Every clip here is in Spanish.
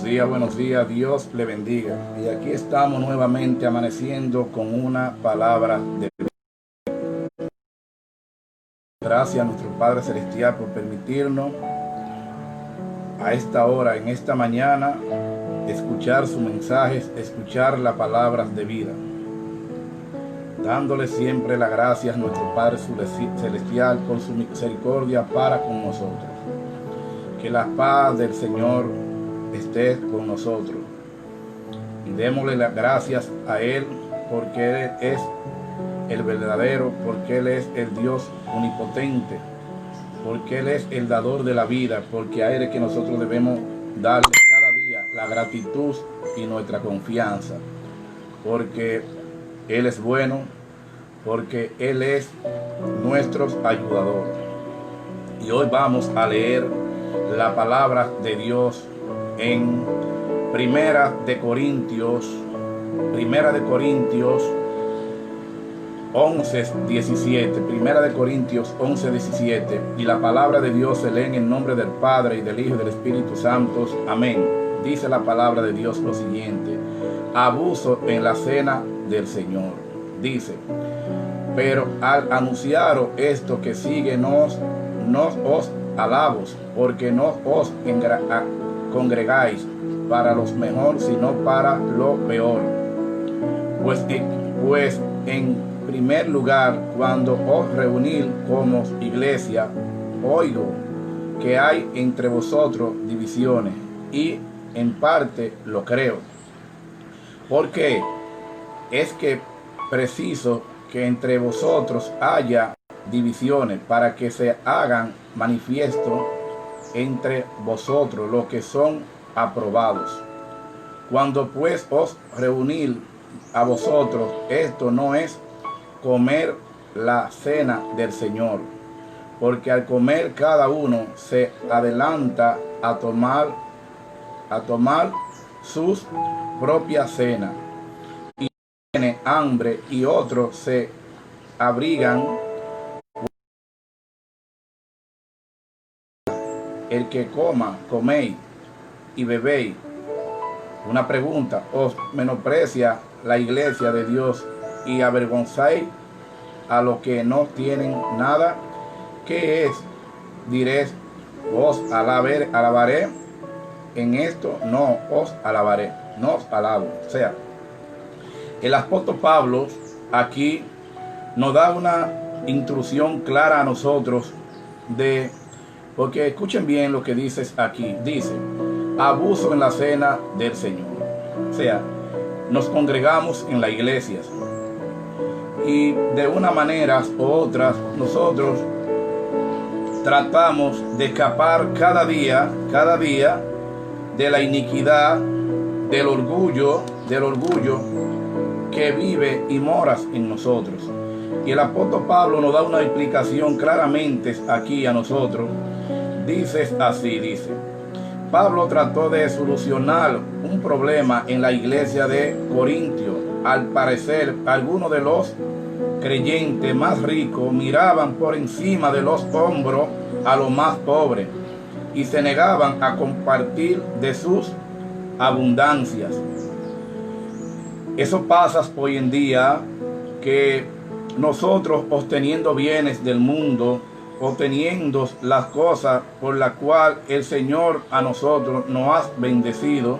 buenos días, Dios le bendiga. Y aquí estamos nuevamente amaneciendo con una palabra de vida. Gracias a nuestro Padre Celestial por permitirnos a esta hora, en esta mañana, escuchar sus mensajes, escuchar las palabras de vida. Dándole siempre las gracias a nuestro Padre Celestial por su misericordia para con nosotros. Que la paz del Señor esté con nosotros. Y démosle las gracias a Él porque Él es el verdadero, porque Él es el Dios omnipotente, porque Él es el dador de la vida, porque a Él es que nosotros debemos darle cada día la gratitud y nuestra confianza, porque Él es bueno, porque Él es nuestro ayudador. Y hoy vamos a leer la palabra de Dios en Primera de Corintios 11:17. Primera de Corintios 11:17. Y la palabra de Dios se lee en el nombre del Padre, y del Hijo, y del Espíritu Santo. Amén. Dice la palabra de Dios lo siguiente: abuso en la cena del Señor. Dice: pero al anunciaros esto que sigue, no os alabos, porque no os congregáis para los mejor, sino para lo peor. Pues en primer lugar, cuando os reunís como iglesia, oigo que hay entre vosotros divisiones, y en parte lo creo. Porque es que preciso que entre vosotros haya divisiones, para que se hagan manifiesto entre vosotros los que son aprobados. Cuando pues os reunís a vosotros, esto no es comer la cena del Señor, porque al comer cada uno se adelanta a tomar sus propias cenas, y tiene hambre, y otros se abrigan. El que coméis y bebéis. Una pregunta: ¿os menosprecia la iglesia de Dios y avergonzáis a los que no tienen nada? ¿Qué es? Diréis: os alabaré. En esto no os alabaré, no os alabo. O sea, el apóstol Pablo aquí nos da una instrucción clara a nosotros porque escuchen bien lo que dice aquí. Dice: abuso en la cena del Señor. O sea, nos congregamos en las iglesias, y de una manera u otra nosotros tratamos de escapar cada día de la iniquidad, del orgullo que vive y mora en nosotros. Y el apóstol Pablo nos da una explicación claramente aquí a nosotros. Dice así: Pablo trató de solucionar un problema en la iglesia de Corintio. Al parecer, algunos de los creyentes más ricos miraban por encima de los hombros a los más pobres y se negaban a compartir de sus abundancias. Eso pasa hoy en día, que nosotros, obteniendo bienes del mundo, obteniendo las cosas por las cuales el Señor a nosotros nos ha bendecido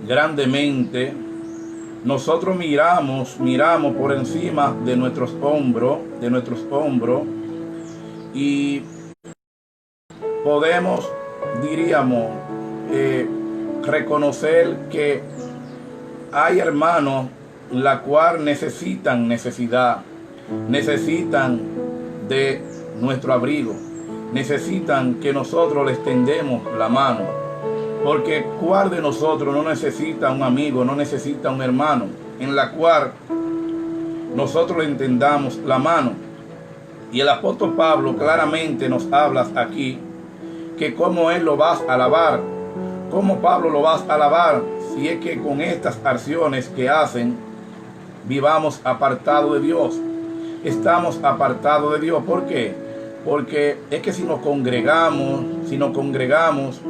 grandemente, nosotros miramos por encima de nuestros hombros, y podemos, diríamos, reconocer que hay hermanos la cual necesitan de nuestro abrigo, necesitan que nosotros les tendemos la mano, porque ¿cuál de nosotros no necesita un amigo, no necesita un hermano en la cual nosotros le entendamos la mano? Y el apóstol Pablo claramente nos habla aquí que cómo él lo vas a alabar, cómo Pablo lo vas a alabar, si es que con estas acciones que hacen vivamos apartados de Dios. Estamos apartados de Dios. ¿Por qué? Porque es que si nos congregamos, si nos congregamos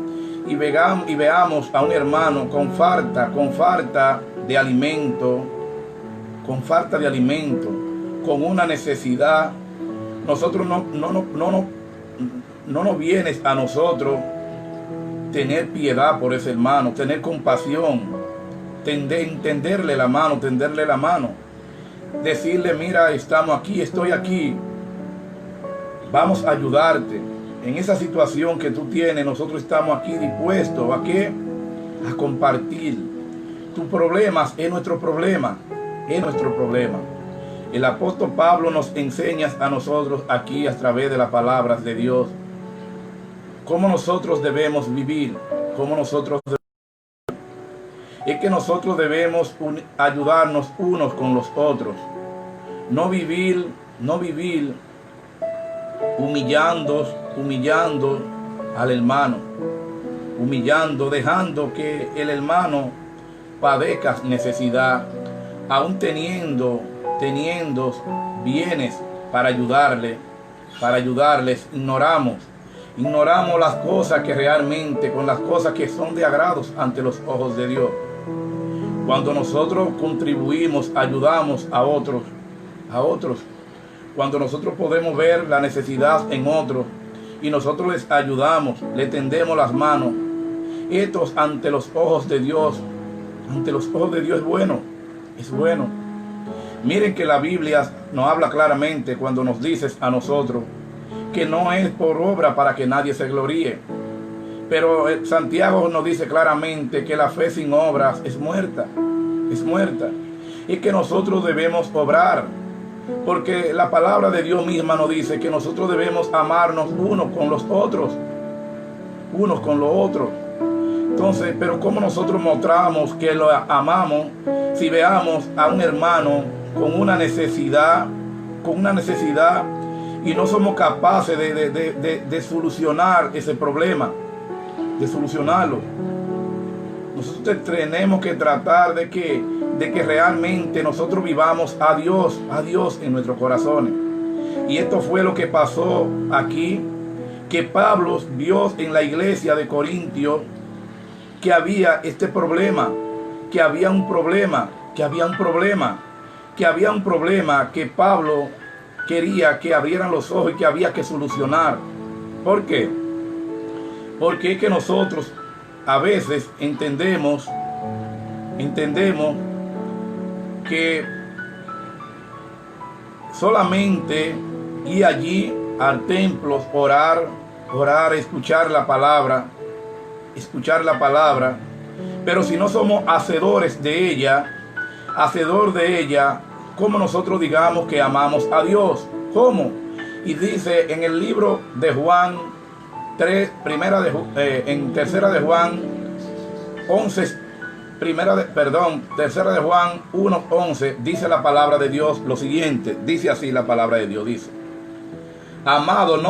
y veamos a un hermano con falta de alimento, con una necesidad, nosotros no nos viene a nosotros tener piedad por ese hermano, tener compasión, tenderle la mano, decirle: mira, estamos aquí, estoy aquí, vamos a ayudarte. En esa situación que tú tienes, nosotros estamos aquí dispuestos ¿a qué? A compartir. Tus problemas es nuestro problema, El apóstol Pablo nos enseña a nosotros aquí a través de las palabras de Dios cómo nosotros debemos vivir, es que nosotros debemos ayudarnos unos con los otros, no vivir humillando al hermano, dejando que el hermano padezca necesidad, aún teniendo bienes para ayudarles, ignoramos las cosas que realmente, con las cosas que son de agrados ante los ojos de Dios. Cuando nosotros contribuimos, ayudamos a otros, cuando nosotros podemos ver la necesidad en otros y nosotros les ayudamos, le tendemos las manos, esto ante los ojos de Dios, es bueno. Miren que la Biblia nos habla claramente cuando nos dice a nosotros que no es por obra para que nadie se gloríe. Pero Santiago nos dice claramente que la fe sin obras es muerta. Y que nosotros debemos obrar. Porque la palabra de Dios misma nos dice que nosotros debemos amarnos unos con los otros. Entonces, pero ¿cómo nosotros mostramos que lo amamos si veamos a un hermano con una necesidad y no somos capaces de solucionar ese problema, de solucionarlo? Nosotros tenemos que tratar de que realmente nosotros vivamos a Dios en nuestros corazones. Y esto fue lo que pasó aquí, que Pablo vio en la iglesia de Corintios que había este problema, que había un problema que Pablo quería que abrieran los ojos y que había que solucionar. ¿Por qué? Porque es que nosotros a veces entendemos que solamente ir allí al templo, orar, escuchar la palabra, pero si no somos hacedores de ella, ¿cómo nosotros digamos que amamos a Dios? ¿Cómo? Y dice en el libro de Juan 3, tercera de Juan 1:11, dice la palabra de Dios lo siguiente, dice así la palabra de Dios, dice: Amados,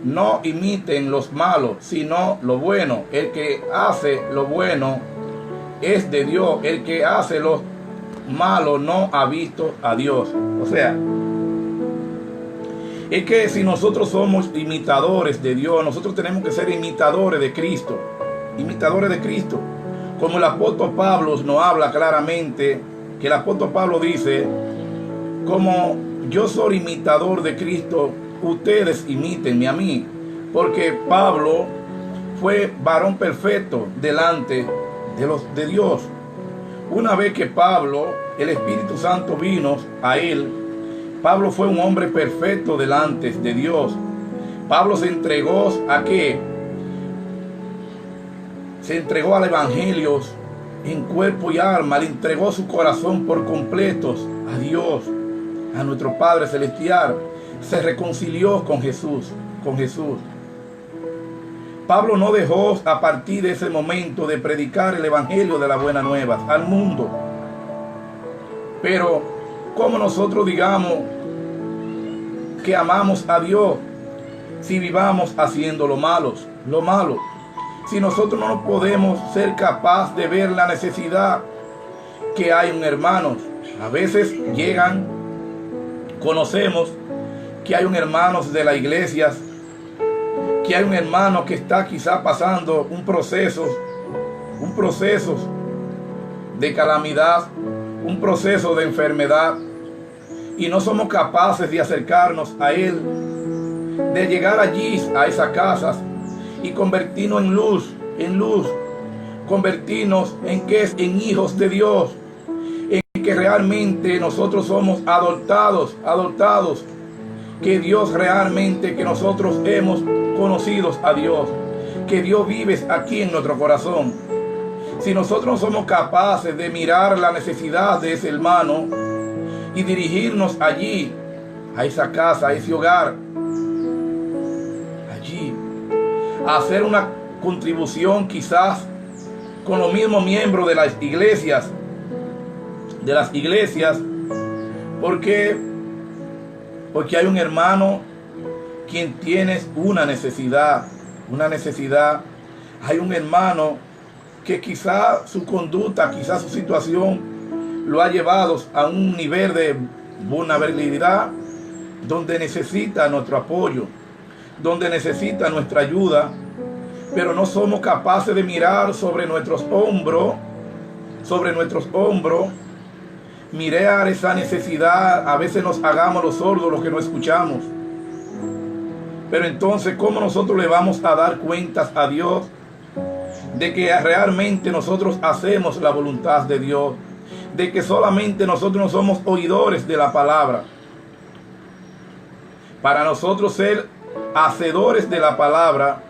no imiten los malos, sino lo bueno. El que hace lo bueno es de Dios. El que hace lo malo no ha visto a Dios. O sea, es que si nosotros somos imitadores de Dios, nosotros tenemos que ser imitadores de Cristo. Como el apóstol Pablo nos habla claramente, que el apóstol Pablo dice: como yo soy imitador de Cristo, ustedes imítenme a mí. Porque Pablo fue varón perfecto delante de Dios. Una vez que Pablo, el Espíritu Santo vino a él, Pablo fue un hombre perfecto delante de Dios. Pablo se entregó ¿a qué? Se entregó al Evangelio en cuerpo y alma, le entregó su corazón por completo a Dios, a nuestro Padre Celestial. Se reconcilió con Jesús. Pablo no dejó a partir de ese momento de predicar el Evangelio de la Buena Nueva al mundo. Pero ¿cómo nosotros digamos que amamos a Dios si vivamos haciendo lo malo? Si nosotros no podemos ser capaces de ver la necesidad que hay en hermanos. A veces conocemos que hay un hermano de las iglesias, que hay un hermano que está quizá pasando un proceso de calamidad, un proceso de enfermedad, y no somos capaces de acercarnos a él, de llegar allí a esas casas y convertirnos en luz, convertirnos en hijos de Dios, en que realmente nosotros somos adoptados, que Dios realmente, que nosotros hemos conocido a Dios, que Dios vive aquí en nuestro corazón. Si nosotros no somos capaces de mirar la necesidad de ese hermano y dirigirnos allí, a esa casa, a ese hogar, allí, a hacer una contribución quizás con los mismos miembros de las iglesias, porque hay un hermano quien tiene una necesidad, hay un hermano que quizá su conducta, quizá su situación lo ha llevado a un nivel de vulnerabilidad donde necesita nuestro apoyo, donde necesita nuestra ayuda, pero no somos capaces de mirar sobre nuestros hombros, mirar esa necesidad. A veces nos hagamos los sordos, los que no escuchamos. Pero entonces, ¿cómo nosotros le vamos a dar cuentas a Dios de que realmente nosotros hacemos la voluntad de Dios? De que solamente nosotros no somos oidores de la palabra. Para nosotros ser hacedores de la palabra,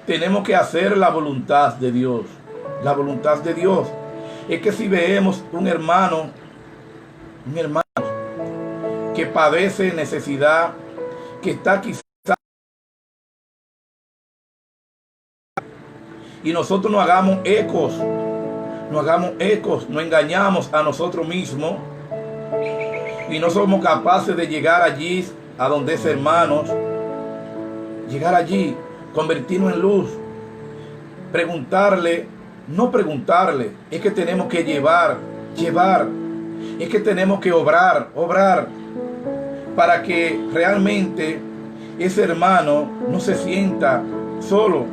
tenemos que hacer la voluntad de Dios. La voluntad de Dios es que si vemos un hermano que padece necesidad, que está quizás, y nosotros no hagamos ecos, no engañamos a nosotros mismos y no somos capaces de llegar allí a donde es hermanos, llegar allí, convertirnos en luz, no preguntarle, es que tenemos que llevar, es que tenemos que obrar, para que realmente ese hermano no se sienta solo,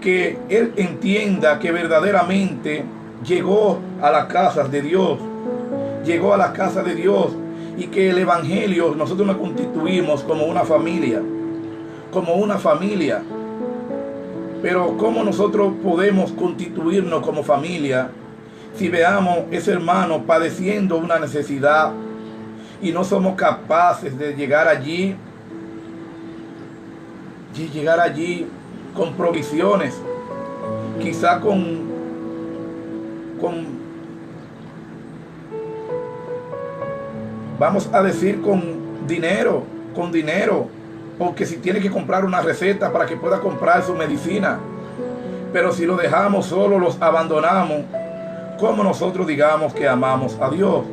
que él entienda que verdaderamente llegó a las casas de Dios, y que el evangelio, nosotros nos constituimos como una familia. Pero ¿cómo nosotros podemos constituirnos como familia si veamos ese hermano padeciendo una necesidad y no somos capaces de llegar allí con provisiones, quizá vamos a decir con dinero, porque si tiene que comprar una receta para que pueda comprar su medicina, pero si lo dejamos solo, los abandonamos, ¿cómo nosotros digamos que amamos a Dios?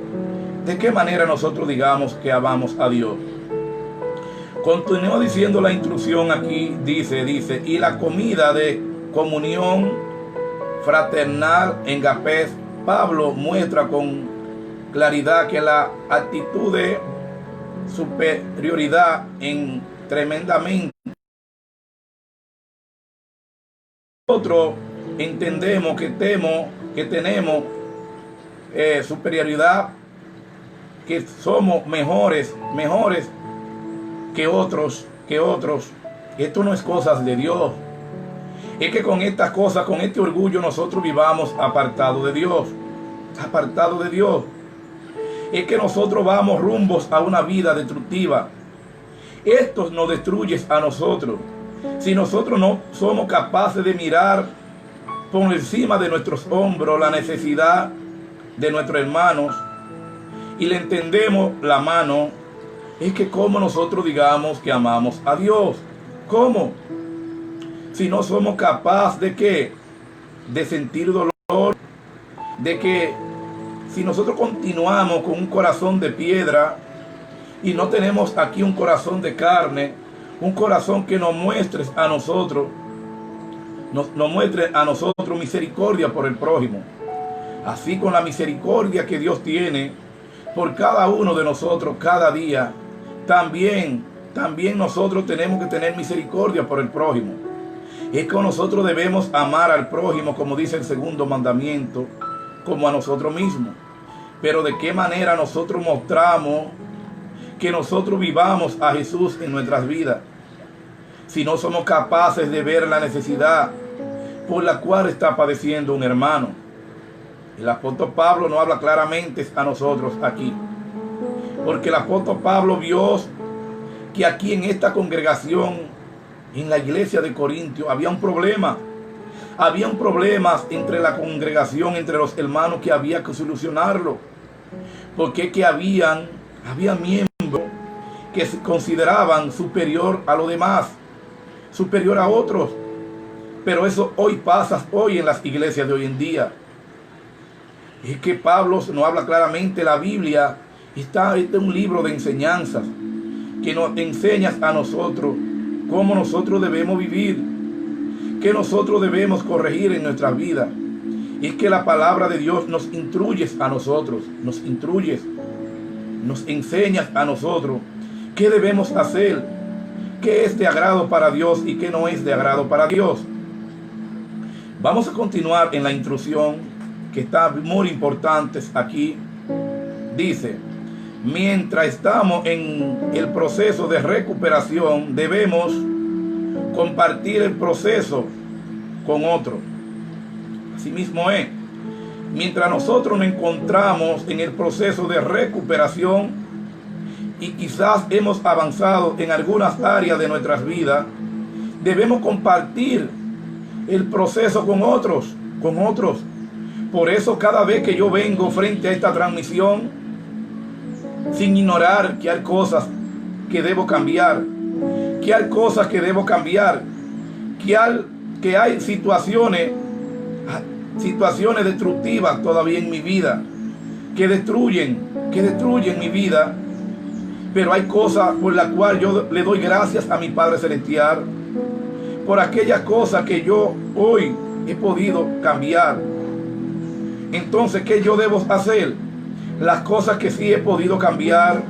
¿De qué manera nosotros digamos que amamos a Dios? Continúa diciendo la instrucción aquí, dice, y la comida de comunión fraternal en Agapés. Pablo muestra con claridad que la actitud de superioridad en tremendamente. Nosotros entendemos que tenemos superioridad, que somos mejores que otros. Esto no es cosas de Dios. Es que con estas cosas, con este orgullo, nosotros vivamos apartados de Dios. Es que nosotros vamos rumbos a una vida destructiva. Esto nos destruye a nosotros. Si nosotros no somos capaces de mirar por encima de nuestros hombros la necesidad de nuestros hermanos y le entendemos la mano, es que como nosotros digamos que amamos a Dios. ¿Cómo? Si no somos capaces de ¿qué? De sentir dolor, de que si nosotros continuamos con un corazón de piedra y no tenemos aquí un corazón de carne, un corazón que nos muestre a nosotros, nos muestre a nosotros misericordia por el prójimo, así con la misericordia que Dios tiene por cada uno de nosotros cada día, también nosotros tenemos que tener misericordia por el prójimo. Es que nosotros debemos amar al prójimo, como dice el segundo mandamiento, como a nosotros mismos. Pero ¿de qué manera nosotros mostramos que nosotros vivamos a Jesús en nuestras vidas si no somos capaces de ver la necesidad por la cual está padeciendo un hermano? El apóstol Pablo nos habla claramente a nosotros aquí, porque el apóstol Pablo vio que aquí en esta congregación, en la iglesia de Corintios, había un problema. Habían problemas entre la congregación, entre los hermanos, que había que solucionarlo. Porque es que había miembros que se consideraban superior a los demás, superior a otros. Pero eso hoy pasa hoy en las iglesias de hoy en día. Es que Pablo nos habla claramente, la Biblia está un libro de enseñanzas que nos enseña a nosotros cómo nosotros debemos vivir, que nosotros debemos corregir en nuestras vidas. Y es que la palabra de Dios nos instruye a nosotros, nos enseña a nosotros qué debemos hacer, qué es de agrado para Dios y qué no es de agrado para Dios. Vamos a continuar en la instrucción que está muy importante aquí. Dice: mientras estamos en el proceso de recuperación, debemos compartir el proceso con otro. Así mismo es. Mientras nosotros nos encontramos en el proceso de recuperación y quizás hemos avanzado en algunas áreas de nuestras vidas, debemos compartir el proceso con otros. Por eso cada vez que yo vengo frente a esta transmisión, sin ignorar que hay cosas que debo cambiar, que hay situaciones destructivas todavía en mi vida, que destruyen mi vida, pero hay cosas por las cuales yo le doy gracias a mi Padre Celestial, por aquellas cosas que yo hoy he podido cambiar. Entonces, ¿qué yo debo hacer? Las cosas que sí he podido cambiar,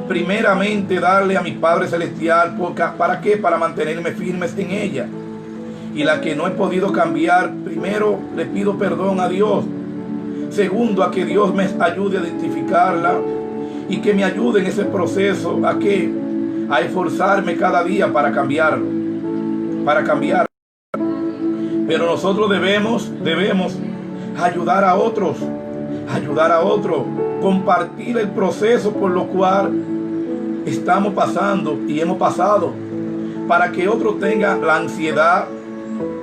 primeramente darle a mi Padre Celestial. ¿Para qué? Para mantenerme firmes en ella. Y la que no he podido cambiar, primero le pido perdón a Dios. Segundo, a que Dios me ayude a identificarla y que me ayude en ese proceso a esforzarme cada día para cambiarlo. Pero nosotros debemos ayudar a otros, compartir el proceso por lo cual estamos pasando y hemos pasado, para que otro tenga la ansiedad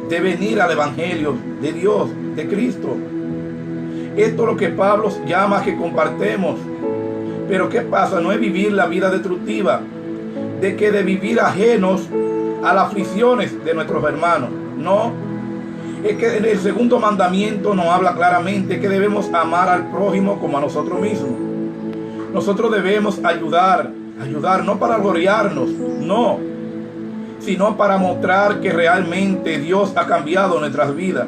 de venir al Evangelio de Dios, de Cristo. Esto es lo que Pablo llama que compartemos. Pero ¿qué pasa? No es vivir la vida destructiva, de vivir ajenos a las aflicciones de nuestros hermanos. No, es que en el segundo mandamiento nos habla claramente que debemos amar al prójimo como a nosotros mismos. Nosotros debemos ayudar no para gloriarnos, no, sino para mostrar que realmente Dios ha cambiado nuestras vidas.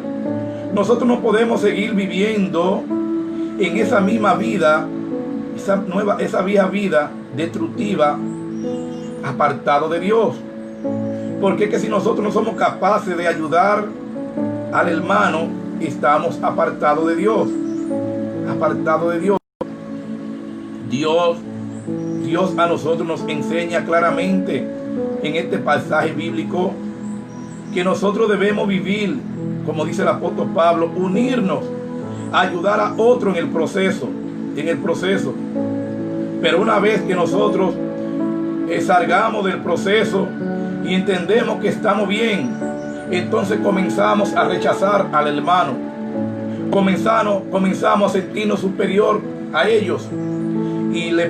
Nosotros no podemos seguir viviendo en esa misma vida, esa vieja vida destructiva, apartado de Dios. Porque es que si nosotros no somos capaces de ayudar al hermano, estamos apartados de Dios. Dios a nosotros nos enseña claramente en este pasaje bíblico que nosotros debemos vivir, como dice el apóstol Pablo, unirnos, ayudar a otro en el proceso. Pero una vez que nosotros salgamos del proceso y entendemos que estamos bien, entonces comenzamos a rechazar al hermano. Comenzamos a sentirnos superior a ellos. Y me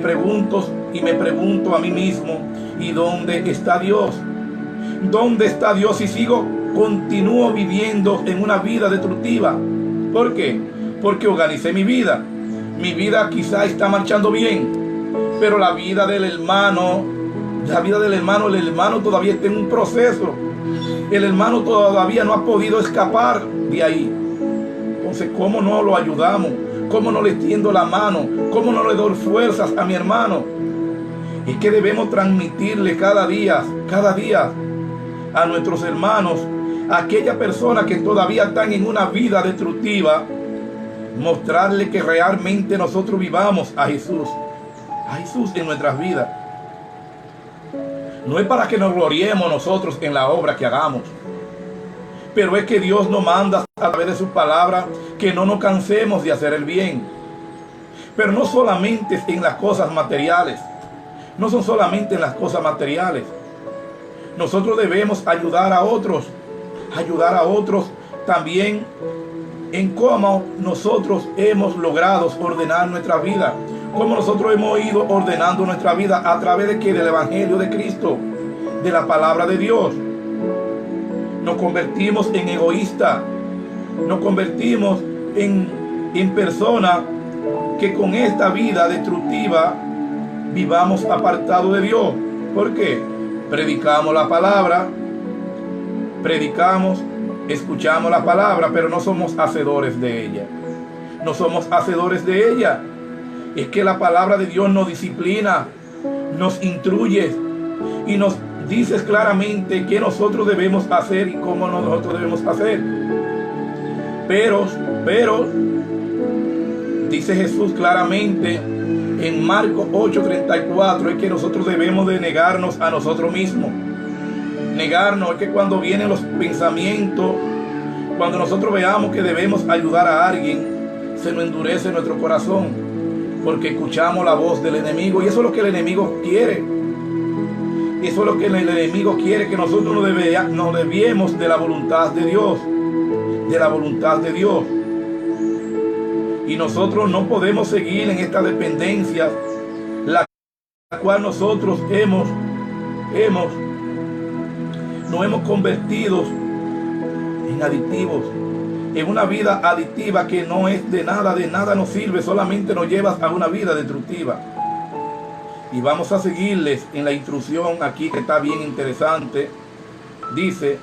pregunto a mí mismo, ¿y dónde está Dios? ¿Dónde está Dios si continúo viviendo en una vida destructiva? ¿Por qué? Porque organicé mi vida. Mi vida quizá está marchando bien, pero la vida del hermano, el hermano todavía está en un proceso. El hermano todavía no ha podido escapar de ahí. Entonces, ¿cómo no lo ayudamos? ¿Cómo no le tiendo la mano? ¿Cómo no le doy fuerzas a mi hermano? Es que debemos transmitirle cada día a nuestros hermanos, a aquellas personas que todavía están en una vida destructiva, mostrarle que realmente nosotros vivamos a Jesús en nuestras vidas. No es para que nos gloriemos nosotros en la obra que hagamos, pero es que Dios nos manda a través de su palabra que no nos cansemos de hacer el bien. Pero no solamente en las cosas materiales, no son solamente en las cosas materiales. Nosotros debemos ayudar a otros también en cómo nosotros hemos logrado ordenar nuestra vida, cómo nosotros hemos ido ordenando nuestra vida a través de ¿qué? Del Evangelio de Cristo, de la palabra de Dios. Nos convertimos en egoístas, nos convertimos en personas que con esta vida destructiva vivamos apartados de Dios. ¿Por qué? Predicamos la palabra, escuchamos la palabra, pero no somos hacedores de ella. No somos hacedores de ella. Es que la palabra de Dios nos disciplina, nos instruye y nos dice claramente qué nosotros debemos hacer y cómo nosotros debemos hacer. Pero dice Jesús claramente en Marcos 8:34, es que nosotros debemos de negarnos a nosotros mismos. Negarnos es que cuando vienen los pensamientos, cuando nosotros veamos que debemos ayudar a alguien, se nos endurece nuestro corazón, porque escuchamos la voz del enemigo, y eso es lo que el enemigo quiere. Eso es lo que el enemigo quiere, que nosotros nos desviemos de la voluntad de Dios, y nosotros no podemos seguir en esta dependencia, la cual nosotros nos hemos convertido en adictivos, en una vida adictiva que no es de nada nos sirve, solamente nos lleva a una vida destructiva. Y vamos a seguirles en la instrucción aquí, que está bien interesante. Dice: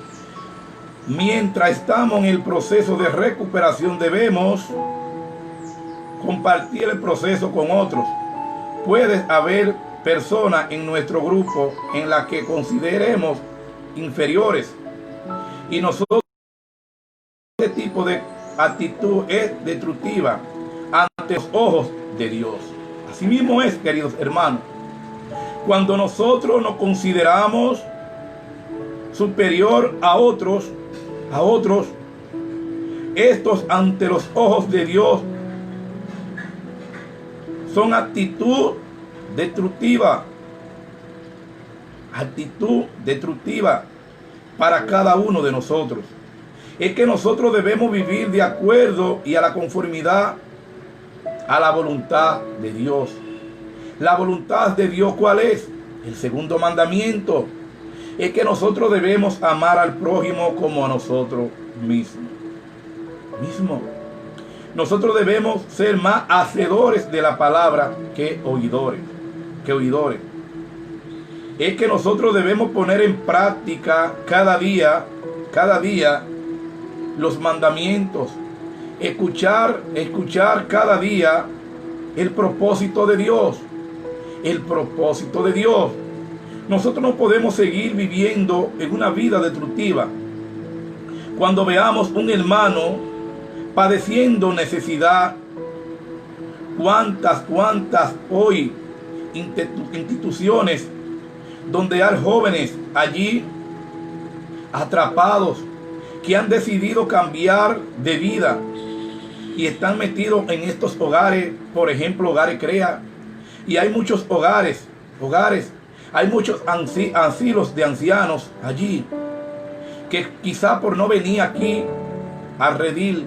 mientras estamos en el proceso de recuperación, debemos compartir el proceso con otros. Puede haber personas en nuestro grupo en las que consideremos inferiores, y nosotros, este tipo de actitud es destructiva ante los ojos de Dios. Así mismo es, queridos hermanos, cuando nosotros nos consideramos superior a otros, estos ante los ojos de Dios son actitud destructiva para cada uno de nosotros. Es que nosotros debemos vivir de acuerdo y a la conformidad a la voluntad de Dios. La voluntad de Dios, ¿cuál es? El segundo mandamiento es que nosotros debemos amar al prójimo como a nosotros mismos. Nosotros debemos ser más hacedores de la palabra que oidores. Es que nosotros debemos poner en práctica cada día los mandamientos. Escuchar cada día el propósito de Dios. Nosotros no podemos seguir viviendo en una vida destructiva. Cuando veamos un hermano padeciendo necesidad, cuántas hoy instituciones donde hay jóvenes allí atrapados que han decidido cambiar de vida y están metidos en estos hogares, por ejemplo, hogares CREA, y hay muchos hogares, hay muchos asilos de ancianos allí, que quizá por no venir aquí a redil,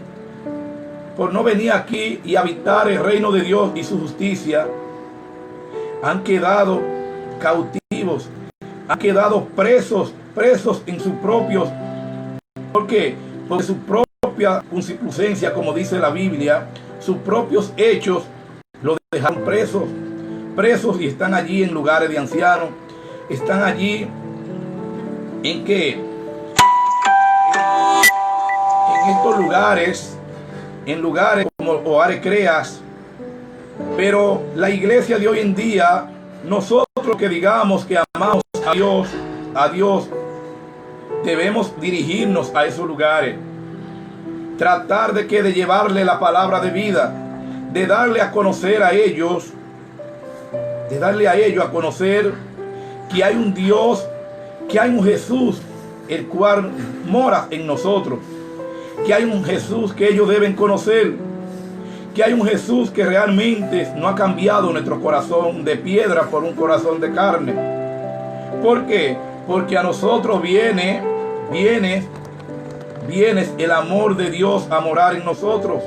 por no venir aquí y habitar el reino de Dios y su justicia, han quedado cautivos, han quedado presos en sus propios, ¿por qué? Porque su propia concupiscencia, como dice la Biblia, sus propios hechos lo dejaron presos, y están allí en lugares de ancianos, están allí en que en estos lugares, en lugares como hogares CREAS. Pero la iglesia de hoy en día, nosotros que digamos que amamos a Dios, debemos dirigirnos a esos lugares. Tratar de llevarle la palabra de vida, de darle a conocer a ellos, a conocer que hay un Dios, que hay un Jesús, el cual mora en nosotros, que hay un Jesús que ellos deben conocer, que hay un Jesús que realmente no ha cambiado nuestro corazón de piedra por un corazón de carne. ¿Por qué? Porque a nosotros viene el amor de Dios a morar en nosotros,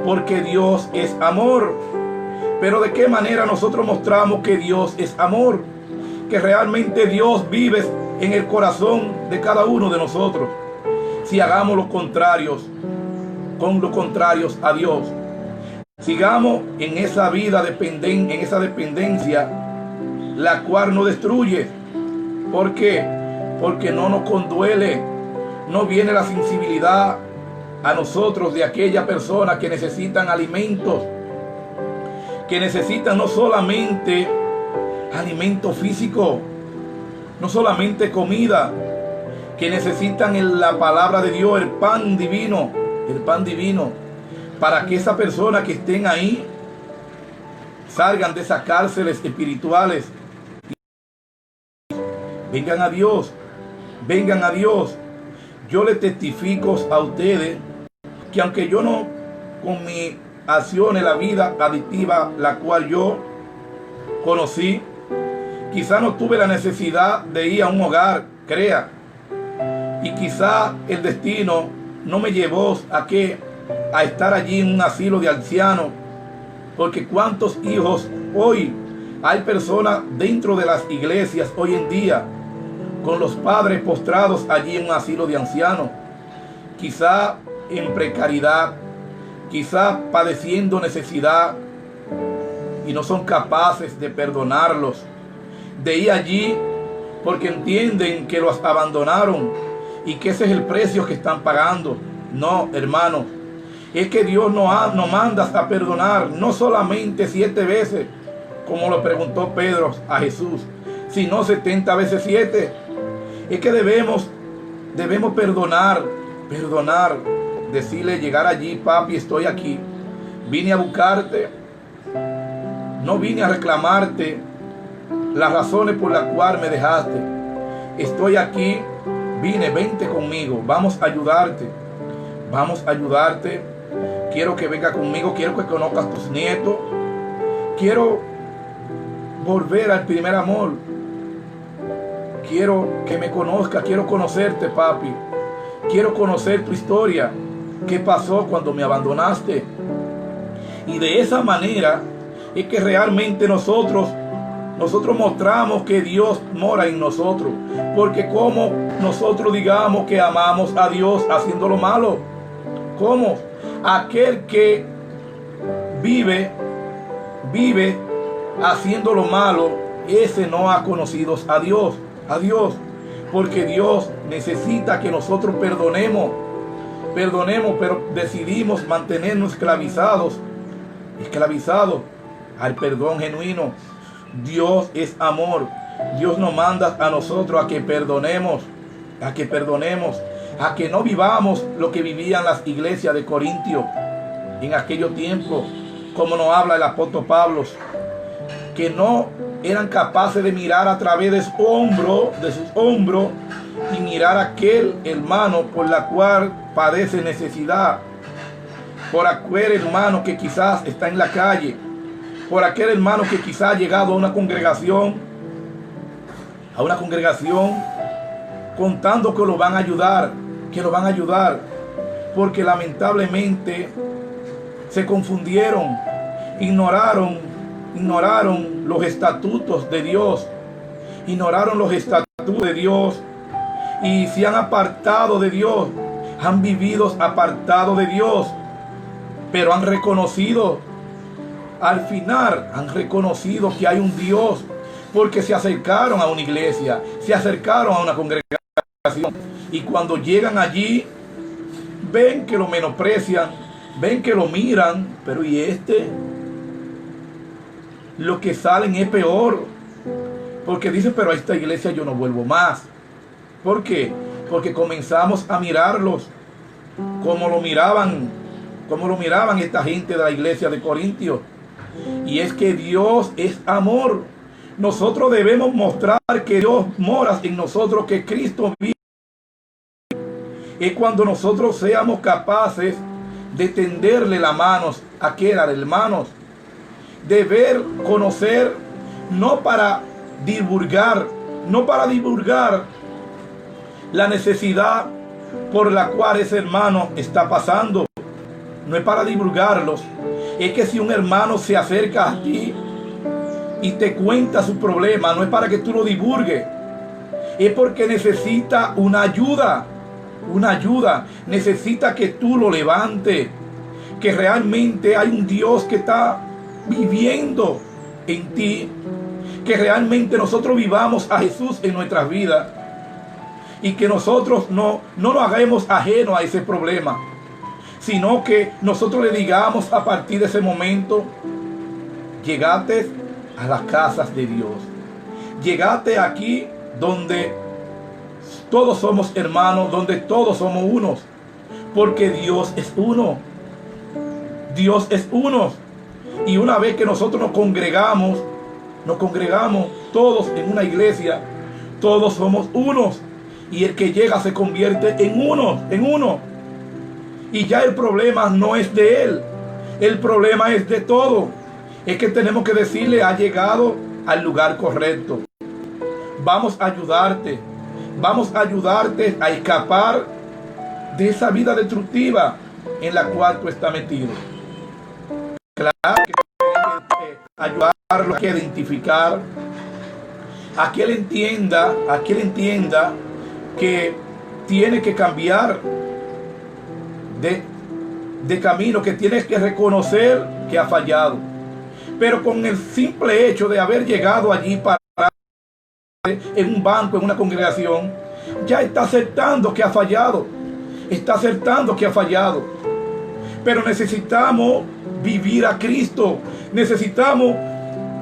porque Dios es amor. Pero ¿de qué manera nosotros mostramos que Dios es amor? Que realmente Dios vive en el corazón de cada uno de nosotros. Si hagamos los contrarios, con los contrarios a Dios, sigamos en esa vida en esa dependencia, la cual nos destruye. ¿Por qué? Porque no nos conduele, no viene la sensibilidad a nosotros de aquella persona que necesitan alimentos, que necesitan no solamente alimento físico, no solamente comida, que necesitan la palabra de Dios, el pan divino, para que esas personas que estén ahí salgan de esas cárceles espirituales. Vengan a Dios, vengan a Dios. Yo les testifico a ustedes que aunque yo no, con mi acciones, la vida adictiva, la cual yo conocí, quizá no tuve la necesidad de ir a un hogar, crea, y quizá el destino no me llevó a estar allí en un asilo de ancianos, porque cuántos hijos hoy hay personas dentro de las iglesias hoy en día con los padres postrados allí en un asilo de ancianos, quizá en precariedad, quizá padeciendo necesidad, y no son capaces de perdonarlos, de ir allí porque entienden que los abandonaron y que ese es el precio que están pagando. No, hermano, es que Dios nos manda a perdonar no solamente 7 veces, como lo preguntó Pedro a Jesús, sino 70 veces 7. Es que debemos perdonar, decirle, llegar allí: papi, estoy aquí, vine a buscarte, no vine a reclamarte las razones por las cuales me dejaste, estoy aquí, vente conmigo, vamos a ayudarte, quiero que venga conmigo, quiero que conozcas tus nietos, quiero volver al primer amor, quiero que me conozcas, quiero conocerte, papi, quiero conocer tu historia, qué pasó cuando me abandonaste. Y de esa manera es que realmente nosotros mostramos que Dios mora en nosotros. Porque como nosotros digamos que amamos a Dios haciendo lo malo, ¿cómo? Aquel que vive haciendo lo malo, ese no ha conocido a Dios. Porque Dios necesita que nosotros perdonemos, pero decidimos mantenernos esclavizados al perdón genuino. Dios es amor. Dios nos manda a nosotros a que perdonemos, a que no vivamos lo que vivían las iglesias de Corintios en aquellos tiempos, como nos habla el apóstol Pablo, que no eran capaces de mirar a través de sus hombros y mirar a aquel hermano por la cual padece necesidad, por aquel hermano que quizás está en la calle, por aquel hermano que quizás ha llegado a una congregación contando que lo van a ayudar, porque lamentablemente se confundieron, ignoraron los estatutos de Dios, y se han apartado de Dios, han vivido apartados de Dios, pero han reconocido, al final han reconocido que hay un Dios, porque se acercaron a una iglesia, se acercaron a una congregación, y cuando llegan allí ven que lo menosprecian, ven que lo miran, pero ¿y este? Lo que salen es peor. Porque dicen, pero a esta iglesia yo no vuelvo más. ¿Por qué? Porque comenzamos a mirarlos como lo miraban esta gente de la iglesia de Corintios. Y es que Dios es amor. Nosotros debemos mostrar que Dios mora en nosotros, que Cristo vive. Es cuando nosotros seamos capaces de tenderle la mano a aquel hermanos, de ver, conocer, no para divulgar la necesidad por la cual ese hermano está pasando. No es para divulgarlos. Es que si un hermano se acerca a ti y te cuenta su problema, no es para que tú lo divulgues. Es porque necesita una ayuda. Necesita que tú lo levantes. Que realmente hay un Dios que está viviendo en ti. Que realmente nosotros vivamos a Jesús en nuestras vidas. Y que nosotros no nos hagamos ajenos a ese problema, sino que nosotros le digamos a partir de ese momento: llegate a las casas de Dios. Llegate aquí donde todos somos hermanos, donde todos somos unos. Porque Dios es uno. Dios es uno. Y una vez que nosotros nos congregamos todos en una iglesia, todos somos unos. Y el que llega se convierte en uno. Y ya el problema no es de él. El problema es de todo. Es que tenemos que decirle: ha llegado al lugar correcto. Vamos a ayudarte. Vamos a ayudarte a escapar de esa vida destructiva en la cual tú estás metido. Claro que tenemos que ayudarlo a identificar, a que él entienda que tiene que cambiar de camino, que tienes que reconocer que ha fallado. Pero con el simple hecho de haber llegado allí para en un banco, en una congregación, ya está aceptando que ha fallado. Pero necesitamos vivir a Cristo. Necesitamos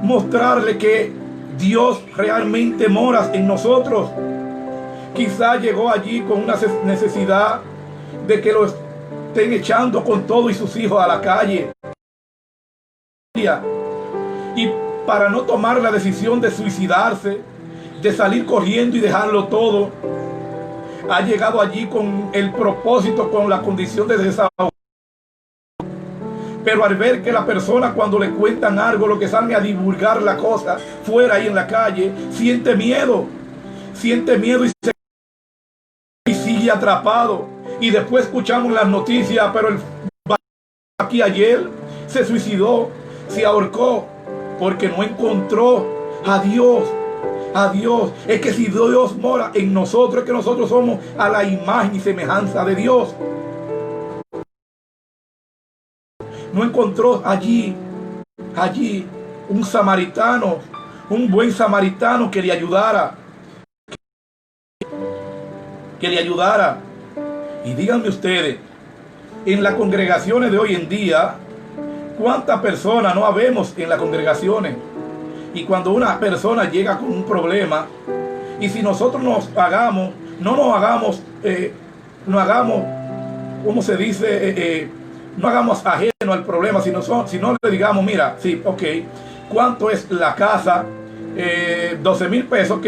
mostrarle que Dios realmente mora en nosotros. Quizá llegó allí con una necesidad de que lo estén echando con todo y sus hijos a la calle. Y para no tomar la decisión de suicidarse, de salir corriendo y dejarlo todo, ha llegado allí con el propósito, con la condición de desahogo. Pero al ver que la persona, cuando le cuentan algo, lo que sale a divulgar la cosa fuera ahí en la calle, siente miedo y sigue atrapado. Y después escuchamos las noticias: pero el aquí ayer se suicidó, se ahorcó, porque no encontró a Dios. Es que si Dios mora en nosotros, es que nosotros somos a la imagen y semejanza de Dios. No encontró allí un samaritano, un buen samaritano que le ayudara. Y díganme ustedes, en las congregaciones de hoy en día, ¿cuántas personas no habemos en las congregaciones? Y cuando una persona llega con un problema, y si nosotros no hagamos, ¿cómo se dice? No hagamos ajeno al problema, sino le digamos: mira, sí, ok, ¿cuánto es la casa? 12,000 pesos, ok.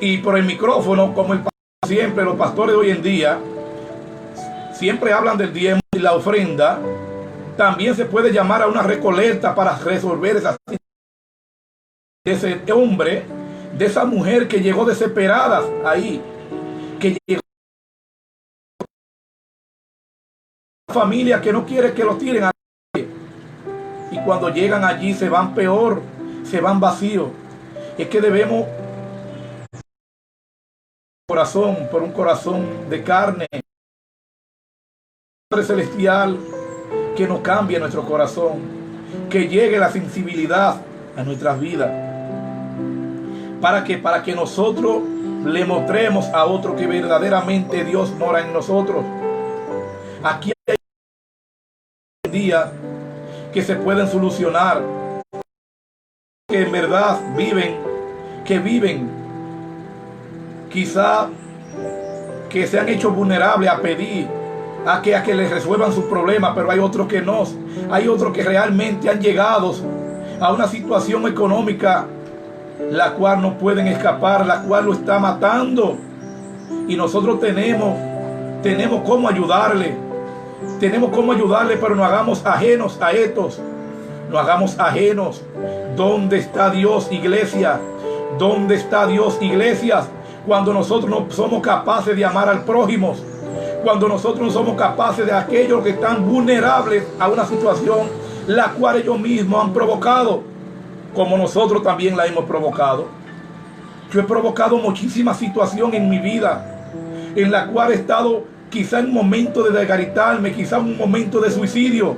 Y por el micrófono, como siempre, los pastores de hoy en día siempre hablan del diezmo y la ofrenda. También se puede llamar a una recolecta para resolver esa situación de ese hombre, de esa mujer que llegó desesperada ahí, que llegó a una familia que no quiere que lo tiren a nadie. Y cuando llegan allí se van peor, se van vacíos. Es que debemos por un corazón de carne, Padre Celestial, que nos cambie nuestro corazón, que llegue la sensibilidad a nuestras vidas. ¿Para qué? Para que nosotros le mostremos a otro que verdaderamente Dios mora en nosotros. Aquí hay días que se pueden solucionar, que en verdad viven que viven, quizá que se han hecho vulnerables a pedir, a que les resuelvan sus problemas, pero hay otros que no. Hay otros que realmente han llegado a una situación económica la cual no pueden escapar, la cual lo está matando. Y nosotros tenemos cómo ayudarle. Tenemos cómo ayudarle, pero no hagamos ajenos a estos. No hagamos ajenos. ¿Dónde está Dios, iglesia? ¿Dónde está Dios, iglesias? Cuando nosotros no somos capaces de amar al prójimo. Cuando nosotros no somos capaces de aquellos que están vulnerables a una situación la cual ellos mismos han provocado, como nosotros también la hemos provocado. Yo he provocado muchísimas situaciones en mi vida en la cual he estado quizá en un momento de desgaritarme, quizá en un momento de suicidio.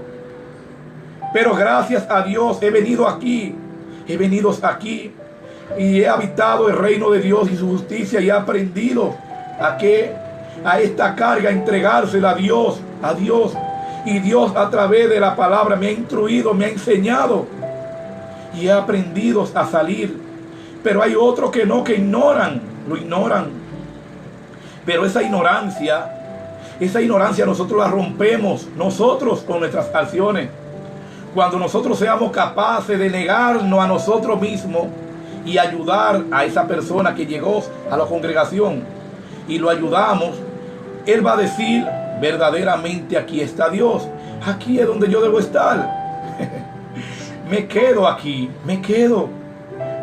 Pero gracias a Dios he venido aquí y he habitado el reino de Dios y su justicia, y he aprendido a esta carga, a entregársela a Dios. Y Dios, a través de la palabra, me ha instruido, me ha enseñado, y he aprendido a salir. Pero hay otros que no, que lo ignoran. Pero esa ignorancia nosotros la rompemos, nosotros con nuestras acciones. Cuando nosotros seamos capaces de negarnos a nosotros mismos y ayudar a esa persona que llegó a la congregación, y lo ayudamos, Él va a decir: verdaderamente aquí está Dios, aquí es donde yo debo estar. Me quedo aquí,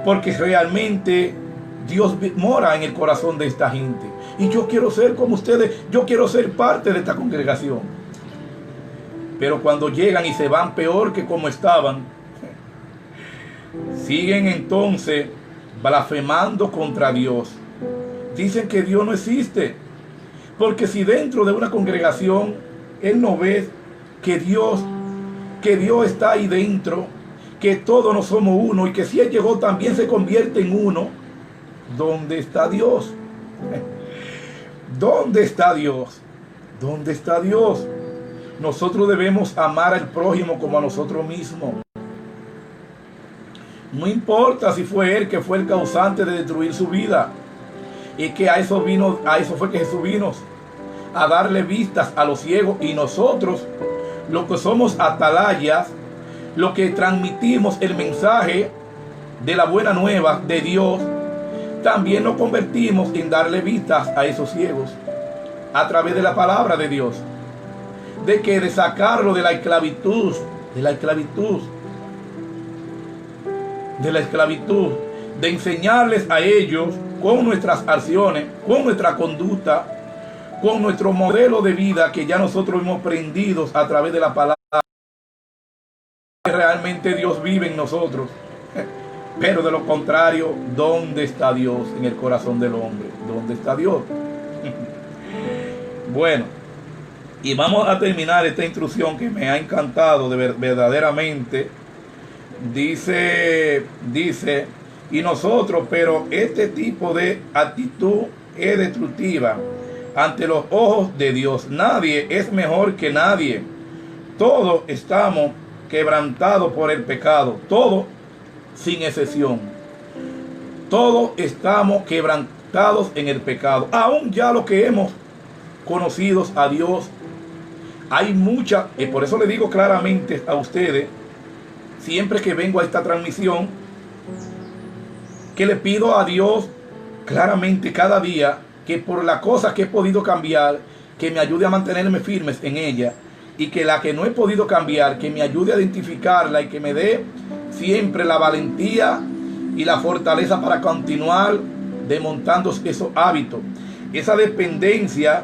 porque realmente Dios mora en el corazón de esta gente. Y yo quiero ser como ustedes, yo quiero ser parte de esta congregación. Pero cuando llegan y se van peor que como estaban, siguen entonces blasfemando contra Dios. Dicen que Dios no existe. Porque si dentro de una congregación Él no ve que Dios está ahí dentro, que todos no somos uno, y que si Él llegó también se convierte en uno, ¿dónde está Dios? ¿Dónde está Dios? ¿Dónde está Dios? Nosotros debemos amar al prójimo como a nosotros mismos. No importa si fue Él que fue el causante de destruir su vida. Y que a eso fue que Jesús vino, a darle vistas a los ciegos. Y nosotros, los que somos atalayas, los que transmitimos el mensaje de la buena nueva de Dios, también nos convertimos en darle vistas a esos ciegos a través de la palabra de Dios. De sacarlo de la esclavitud, de enseñarles a ellos con nuestras acciones, con nuestra conducta, con nuestro modelo de vida que ya nosotros hemos aprendido a través de la palabra. Realmente Dios vive en nosotros. Pero de lo contrario, ¿dónde está Dios en el corazón del hombre? ¿Dónde está Dios? Bueno, y vamos a terminar esta instrucción que me ha encantado verdaderamente. Dice, y nosotros, pero este tipo de actitud es destructiva ante los ojos de Dios. Nadie es mejor que nadie. Todos estamos quebrantados por el pecado. Todos, sin excepción. Todos estamos quebrantados en el pecado. Aún ya los que hemos conocido a Dios, hay mucha, y por eso le digo claramente a ustedes, siempre que vengo a esta transmisión, que le pido a Dios claramente cada día que por las cosas que he podido cambiar, que me ayude a mantenerme firmes en ella, y que la que no he podido cambiar, que me ayude a identificarla y que me dé siempre la valentía y la fortaleza para continuar desmontando esos hábitos, esa dependencia,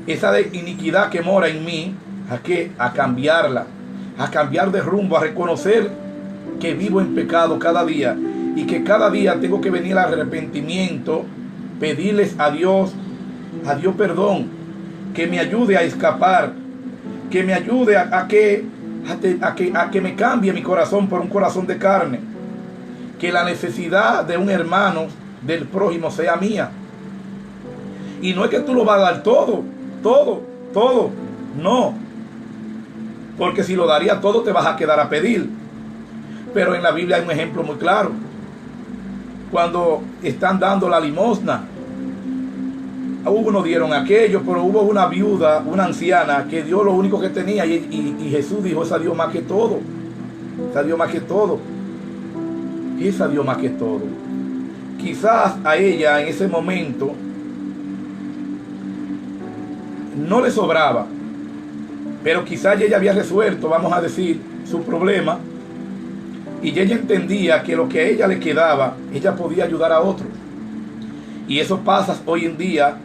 esa iniquidad que mora en mí, a cambiarla, a cambiar de rumbo, a reconocer que vivo en pecado cada día y que cada día tengo que venir al arrepentimiento, pedirles a Dios perdón, que me ayude a escapar, que me ayude a que me cambie mi corazón por un corazón de carne, que la necesidad de un hermano, del prójimo, sea mía. Y no es que tú lo vas a dar todo, no, porque si lo daría todo te vas a quedar a pedir. Pero en la Biblia hay un ejemplo muy claro. cuando están dando la limosna. Unos dieron aquello, pero hubo una viuda, una anciana, que dio lo único que tenía, y Jesús dijo, esa dio más que todo. Esa dio más que todo. Esa dio más que todo. Quizás a ella en ese momento no le sobraba, pero quizás ella había resuelto, vamos a decir, su problema, y ella entendía que lo que a ella le quedaba, ella podía ayudar a otros. Y eso pasa hoy en día.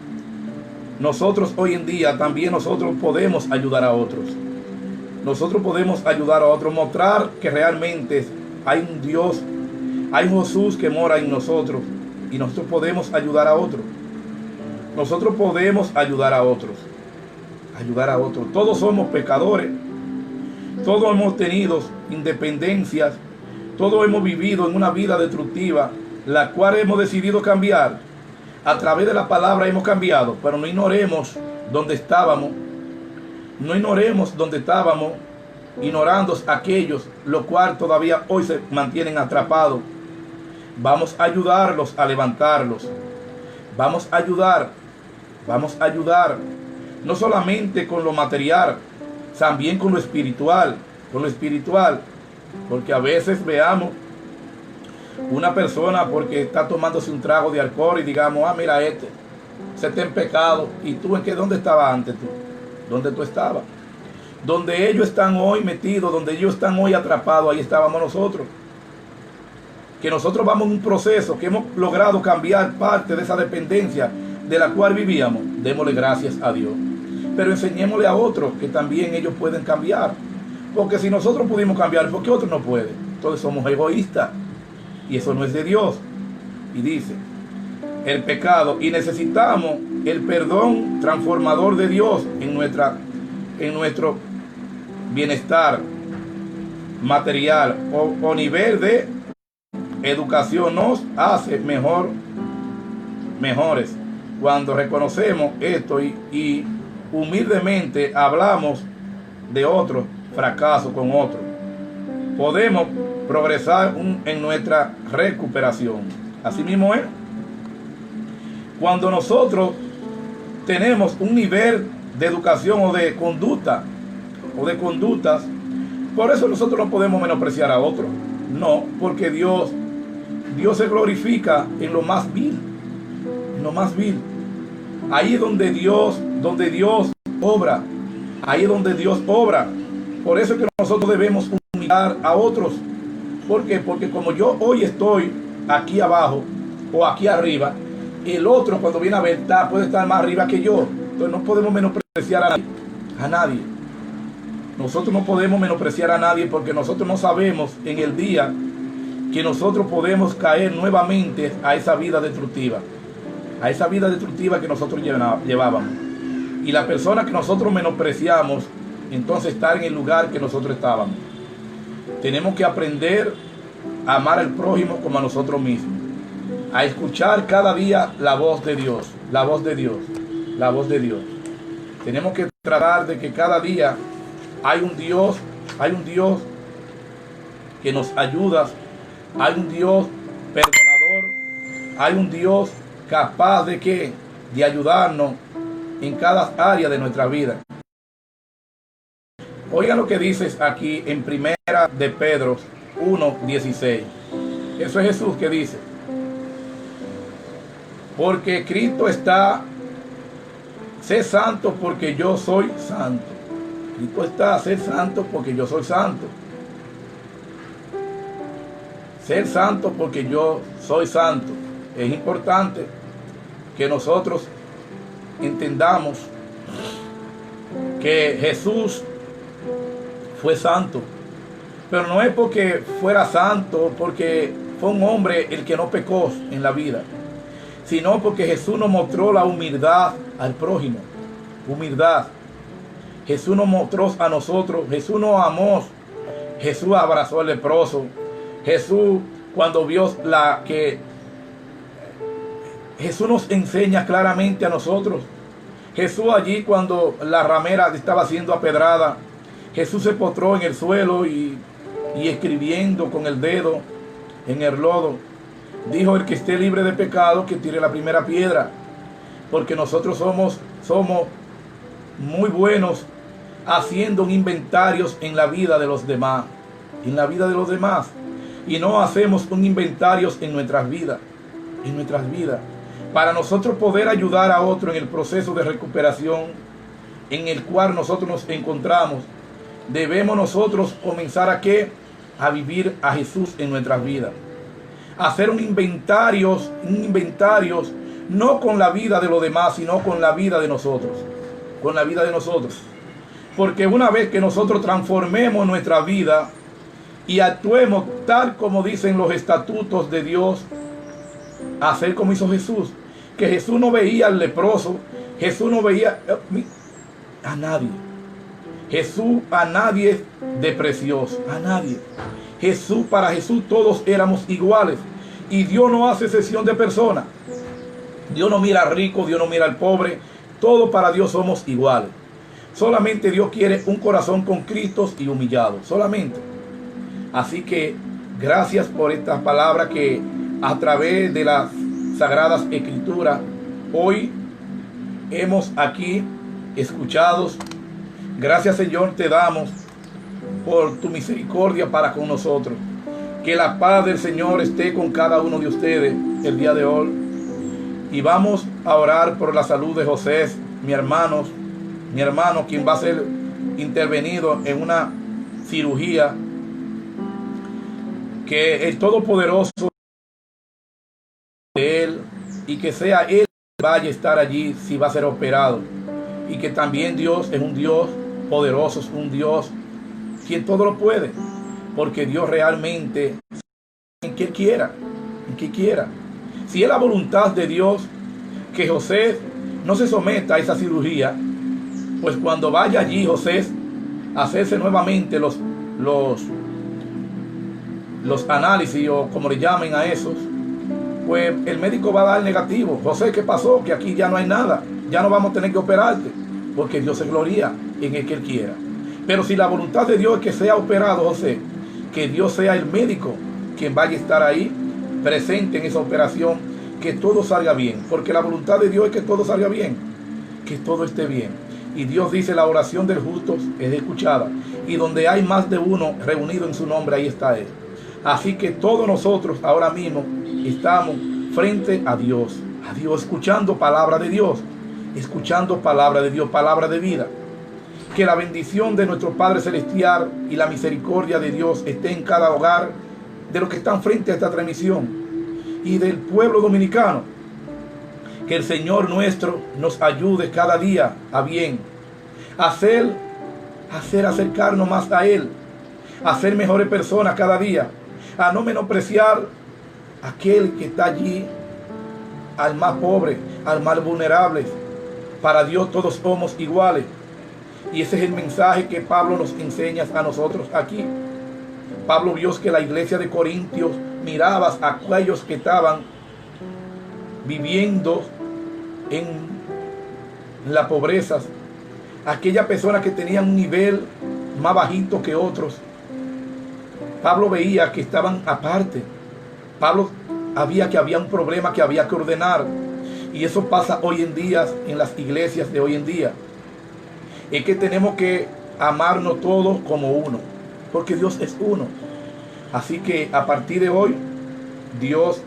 Nosotros hoy en día también nosotros podemos ayudar a otros. Nosotros podemos ayudar a otros, mostrar que realmente hay un Dios, hay un Jesús que mora en nosotros, y nosotros podemos ayudar a otros. Nosotros podemos ayudar a otros. Ayudar a otros. Todos somos pecadores. Todos hemos tenido independencias. Todos hemos vivido en una vida destructiva, la cual hemos decidido cambiar. A través de la palabra hemos cambiado, pero no ignoremos dónde estábamos. No ignoremos dónde estábamos, ignorando a aquellos los cuales todavía hoy se mantienen atrapados. Vamos a ayudarlos a levantarlos. Vamos a ayudar. Vamos a ayudar. No solamente con lo material, también con lo espiritual. Con lo espiritual. Porque a veces veamos una persona porque está tomándose un trago de alcohol y digamos, mira se está en pecado. ¿Y tú en qué? ¿Dónde estabas antes tú? ¿Dónde tú estabas? Donde ellos están hoy metidos, donde ellos están hoy atrapados, ahí estábamos nosotros. Que nosotros vamos en un proceso, que hemos logrado cambiar parte de esa dependencia de la cual vivíamos. Démosle gracias a Dios. Pero enseñémosle a otros que también ellos pueden cambiar. Porque si nosotros pudimos cambiar, ¿por qué otros no pueden? Entonces somos egoístas. Y eso no es de Dios. Y dice, el pecado, y necesitamos el perdón transformador de Dios en nuestro bienestar material o nivel de educación. Nos hace mejores cuando reconocemos esto y humildemente hablamos de otros fracasos con otros. Podemos progresar en nuestra recuperación. Así mismo es. Cuando nosotros tenemos un nivel de educación o de conducta o de conductas, por eso nosotros no podemos menospreciar a otros. No, porque Dios se glorifica en lo más vil. En lo más vil. Ahí es donde Dios obra. Ahí es donde Dios obra. Por eso es que nosotros debemos humillar a otros. ¿Por qué? Porque como yo hoy estoy aquí abajo o aquí arriba, el otro cuando viene a ver puede estar más arriba que yo. Entonces no podemos menospreciar a nadie. Nosotros no podemos menospreciar a nadie porque nosotros no sabemos en el día que nosotros podemos caer nuevamente a esa vida destructiva. A esa vida destructiva que nosotros llevábamos. Y la persona que nosotros menospreciamos, entonces está en el lugar que nosotros estábamos. Tenemos que aprender a amar al prójimo como a nosotros mismos. A escuchar cada día la voz de Dios. La voz de Dios. La voz de Dios. Tenemos que tratar de que cada día hay un Dios que nos ayuda. Hay un Dios perdonador. Hay un Dios capaz de ayudarnos en cada área de nuestra vida. Oigan lo que dices aquí en Primera de Pedro 1:16. Eso es Jesús que dice. Porque Cristo está, sé santo porque yo soy santo. Cristo está, ser santo porque yo soy santo. Ser santo porque yo soy santo. Es importante que nosotros entendamos que Jesús fue santo, pero no es porque fuera santo, porque fue un hombre el que no pecó en la vida, sino porque Jesús nos mostró la humildad al prójimo. Humildad. Jesús nos mostró a nosotros, Jesús nos amó, Jesús abrazó al leproso. Jesús, cuando vio Jesús nos enseña claramente a nosotros. Jesús allí cuando la ramera estaba siendo apedrada, Jesús se postró en el suelo y escribiendo con el dedo en el lodo. Dijo: el que esté libre de pecado, que tire la primera piedra. Porque nosotros somos muy buenos haciendo un inventario en la vida de los demás. En la vida de los demás. Y no hacemos un inventario en nuestras vidas. En nuestras vidas. Para nosotros poder ayudar a otro en el proceso de recuperación en el cual nosotros nos encontramos, debemos nosotros comenzar a vivir a Jesús en nuestras vidas. Hacer un inventario no con la vida de los demás, sino con la vida de nosotros. Con la vida de nosotros. Porque una vez que nosotros transformemos nuestra vida y actuemos tal como dicen los estatutos de Dios, hacer como hizo Jesús. Que Jesús no veía al leproso, Jesús no veía a nadie. Jesús a nadie despreció, a nadie. Para Jesús todos éramos iguales. Y Dios no hace excepción de personas. Dios no mira al rico, Dios no mira al pobre. Todos para Dios somos iguales. Solamente Dios quiere un corazón contrito y humillado. Solamente. Así que gracias por estas palabras que a través de las Sagradas Escrituras hoy hemos aquí escuchado. Gracias, Señor, te damos por tu misericordia para con nosotros. Que la paz del Señor esté con cada uno de ustedes el día de hoy. Y vamos a orar por la salud de José, mi hermano, quien va a ser intervenido en una cirugía. Que el Todopoderoso de él, y que sea él que vaya a estar allí si va a ser operado. Y que también Dios es un Dios poderoso, es un Dios quien todo lo puede. Porque Dios realmente en que quiera. Si es la voluntad de Dios que José no se someta a esa cirugía, pues cuando vaya allí José a hacerse nuevamente los análisis, o como le llamen a esos, pues el médico va a dar negativo. José, ¿qué pasó? Que aquí ya no hay nada, ya no vamos a tener que operarte, porque Dios se gloria en el que Él quiera. Pero si la voluntad de Dios es que sea operado José, que Dios sea el médico quien vaya a estar ahí presente en esa operación, que todo salga bien, porque la voluntad de Dios es que todo salga bien, que todo esté bien. Y Dios dice: la oración del justo es escuchada, y donde hay más de uno reunido en su nombre, ahí está Él. Así que todos nosotros ahora mismo estamos frente a Dios, escuchando palabra de Dios, palabra de vida. Que la bendición de nuestro Padre Celestial y la misericordia de Dios esté en cada hogar de los que están frente a esta transmisión y del pueblo dominicano. Que el Señor nuestro nos ayude cada día a bien, a acercarnos más a Él, a ser mejores personas cada día, a no menospreciar a aquel que está allí, al más pobre, al más vulnerable. Para Dios todos somos iguales. Y ese es el mensaje que Pablo nos enseña a nosotros aquí. Pablo vio que la iglesia de Corintios miraba a aquellos que estaban viviendo en la pobreza, aquellas personas que tenían un nivel más bajito que otros. Pablo veía que estaban aparte. Pablo había un problema que había que ordenar. Y eso pasa hoy en día en las iglesias de hoy en día. Es que tenemos que amarnos todos como uno, porque Dios es uno. Así que a partir de hoy, Dios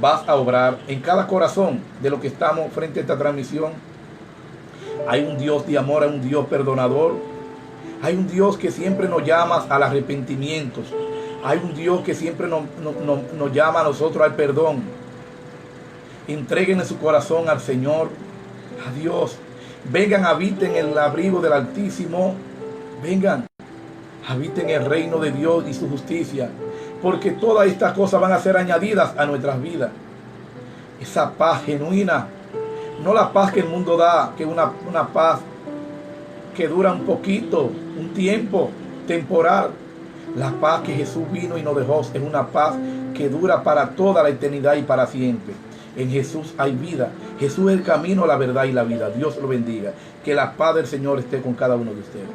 va a obrar en cada corazón de los que estamos frente a esta transmisión. Hay un Dios de amor, hay un Dios perdonador. Hay un Dios que siempre nos llama al arrepentimiento. Hay un Dios que siempre nos llama a nosotros al perdón. Entreguen su corazón al Señor, a Dios. Vengan, habiten en el abrigo del Altísimo. Vengan, habiten el reino de Dios y su justicia. Porque todas estas cosas van a ser añadidas a nuestras vidas. Esa paz genuina. No la paz que el mundo da, que es una paz que dura un poquito, un tiempo temporal. La paz que Jesús vino y nos dejó es una paz que dura para toda la eternidad y para siempre. En Jesús hay vida. Jesús es el camino, la verdad y la vida. Dios lo bendiga. Que la paz del Señor esté con cada uno de ustedes.